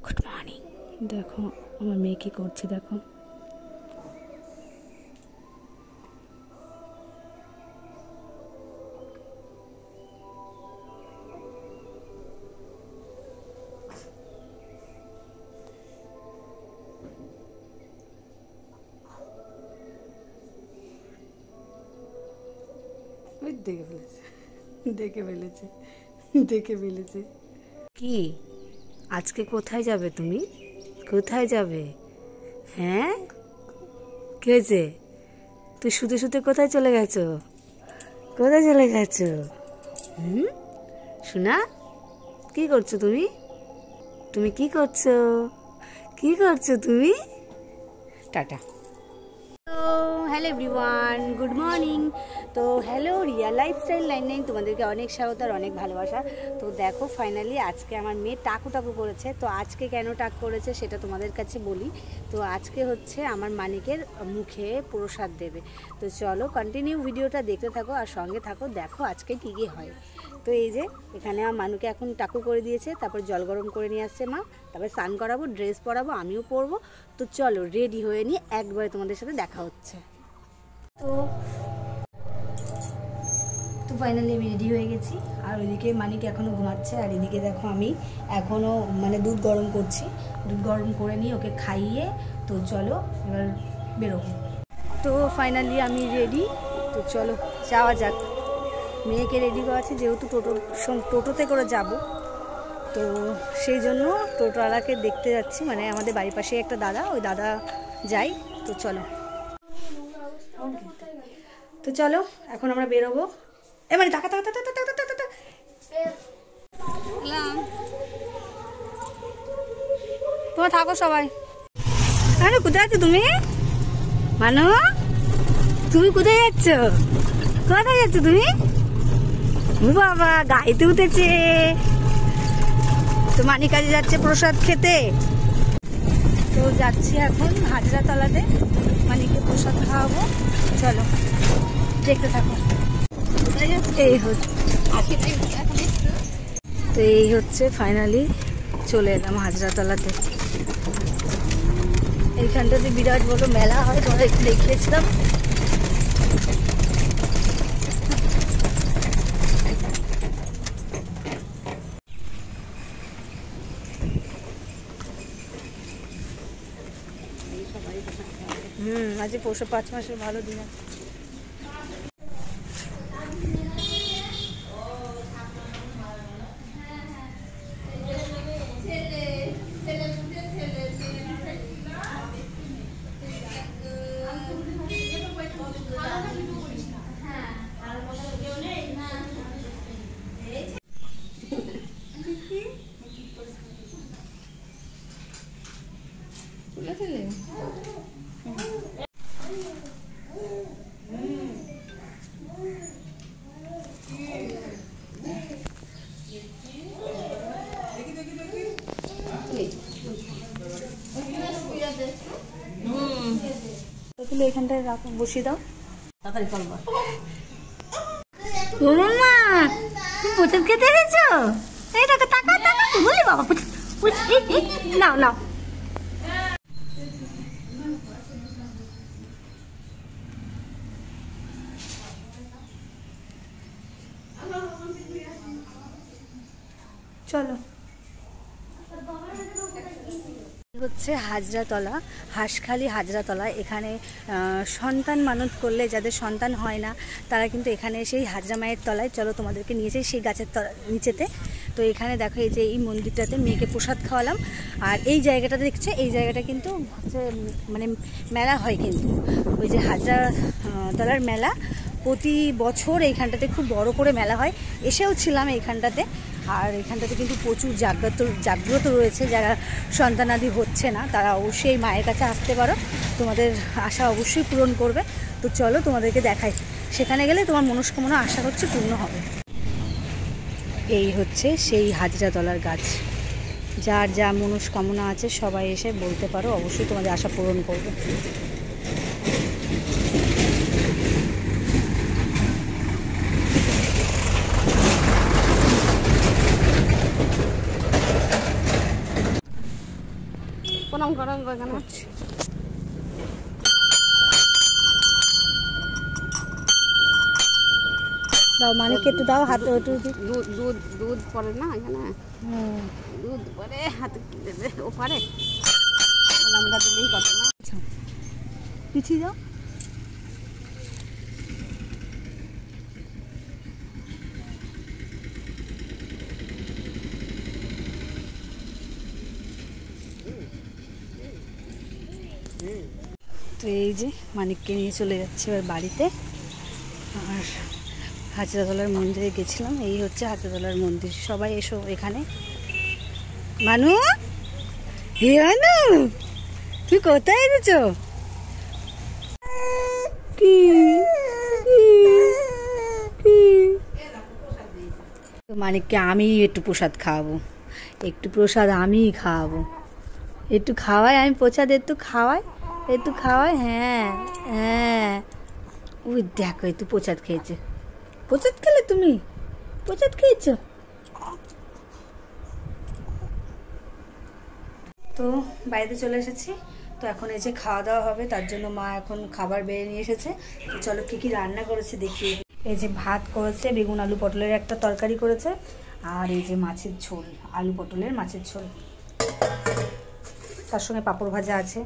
Good morning. দেখো আমার মেয়ে কী করছে, দেখো। দেখে ফেলেছে, দেখে ফেলেছে, দেখে ফেলেছে। কি আজকে কোথায় যাবে তুমি? কোথায় যাবে? হ্যাঁ, কি হয়েছে? তুই শুতে শুতে কোথায় চলে গেছো? কোথায় চলে গেছো? শোনা, কি করছো তুমি? তুমি কি করছো? কি করছো তুমি? Tata. Hello everyone, good morning. তো হ্যালো রিয়া লাইফস্টাইল 99, তোমাদেরকে অনেক স্বাগত আর অনেক ভালোবাসা। তো দেখো ফাইনালি আজকে আমার মেয়ে টাকু করেছে। তো আজকে কেন টাক করেছে সেটা তোমাদের কাছে বলি। তো আজকে হচ্ছে আমার মানিকের মুখে প্রসাদ দেবে। তো চলো কন্টিনিউ ভিডিওটা দেখতে থাকো আর সঙ্গে থাকো, দেখো আজকে কী কী হয়। তো এই যে এখানে আমার মানুকে এখন টাকু করে দিয়েছে, তারপর জল গরম করে নিয়ে আসছে মা, তারপরে স্নান করাবো, ড্রেস পরাবো, আমিও পরবো। তো চলো রেডি হয়ে নিয়ে একবারে তোমাদের সাথে দেখা হচ্ছে। তো ফাইনালি আমি রেডি হয়ে গেছি, আর ওইদিকে মানিক এখনও ঘুমাচ্ছে, আর এদিকে দেখো আমি এখনও দুধ গরম করছি। দুধ গরম করে নিয়ে ওকে খাইয়ে তো চলো এবার বেরোবো। তো ফাইনালি আমি রেডি, তো চলো যাওয়া যাক। মেয়েকে রেডি করা আছে, যেহেতু টোটোতে করে যাব, তো সেই জন্য টোটোওয়ালাকে দেখতে যাচ্ছি। আমাদের বাড়ির পাশে একটা দাদা, ওই দাদা যাই। তো চলো এখন আমরা বেরোবো। টাকা তোমার থাকো সবাই। আরে কোথায় আছো তুমি? মানু, তুমি কোথায় যাচ্ছ? কোথায় যাচ্ছ তুমি? বাবা গাড়িতে উঠেছে। তো মানি কাজে যাচ্ছে প্রসাদ খেতে। তো যাচ্ছি এখন হাজরাতলাতে, মানিকে প্রসাদ খাওয়াবো। চলো দেখতে থাকো। তো এই হচ্ছে ফাইনালি চলে এলাম হাজরাতলাতে। এইখানটাতে বিরাট বড় মেলা হয়, তোমরা একটু দেখিয়েছিলাম। আজ পৌষ 5 মাসের ভালো দিন আছে। এখানটায় বসিয়ে দাও, তাড়াতাড়ি করবো। ও মামা, তুমি প্রসাদ খেতে এসেছো? এই টাকা টাকা টাকা বলি বাবা, নাও নাও। চলো হচ্ছে হাজরাতলা, হাঁসখালি হাজরাতলা। এখানে সন্তান মানত করলে যাদের সন্তান হয় না, তারা কিন্তু এখানে সেই হাজরা মায়ের তলায়, চলো তোমাদেরকে নিয়ে যাই সেই গাছের নিচেতে। তো এখানে দেখো এই যে এই মন্দিরটাতে মেয়েকে প্রসাদ খাওয়ালাম। আর এই জায়গাটা দেখছে, এই জায়গাটা কিন্তু হচ্ছে মেলা হয়, কিন্তু ওই যে হাজরা তলার মেলা প্রতি বছর এইখানটাতে খুব বড় করে মেলা হয়। এসেও ছিলাম এইখানটাতে, আর এখানটাতে কিন্তু প্রচুর জাগ্রত রয়েছে। যারা সন্তানাদি হচ্ছে না তারা অবশ্যই মায়ের কাছে আসতে পারো, তোমাদের আশা অবশ্যই পূরণ করবে। তো চলো তোমাদেরকে দেখাই, সেখানে গেলে তোমার মনস্কামনা আশা করছি পূর্ণ হবে। এই হচ্ছে সেই হাজরাতলার গাছ, যার যা মনস্কামনা আছে সবাই এসে বলতে পারো, অবশ্যই তোমাদের আশা পূরণ করবে। গরম গরম গরম। দাও মানিককে একটু দাও, হাতে একটু। দুধ দুধ পরে না এখানে, দুধ পরে হাতে দেবে ও পারে, আমরা দিলেই কথা না। পিছিয়ে যাও। তো এই যে মানিককে নিয়ে চলে যাচ্ছে এবার বাড়িতে। আর হাজরাতলার মন্দিরে গেছিলাম, এই হচ্ছে হাজরাতলার মন্দির। সবাই এসো এখানে। মানু, হে মানু, তুই কোথায় এসেছো? কি তো মানিককে আমি একটু প্রসাদ খাওয়াবো, একটু প্রসাদ আমি খাওয়াবো, একটু খাওয়াই আমি প্রসাদ, একটু খাওয়াই, একটু খাওয়াই। হ্যাঁ হ্যাঁ, ওই দেখো একটু প্রসাদ খেয়েছে। প্রসাদ খেলে তুমি? প্রসাদ খেয়েছো? তো বাড়িতে চলে এসেছি। তো এখন এই যে খাওয়া দাওয়া হবে, তার জন্য মা এখন খাবার বেড়ে নিয়ে এসেছে। তো চলো কী কী রান্না করেছে দেখি। এই যে ভাত করেছে, বেগুন আলু পটলের একটা তরকারি করেছে, আর এই যে মাছের ঝোল, আলু পটলের মাছের ঝোল, তার সঙ্গে পাঁপড় ভাজা আছে।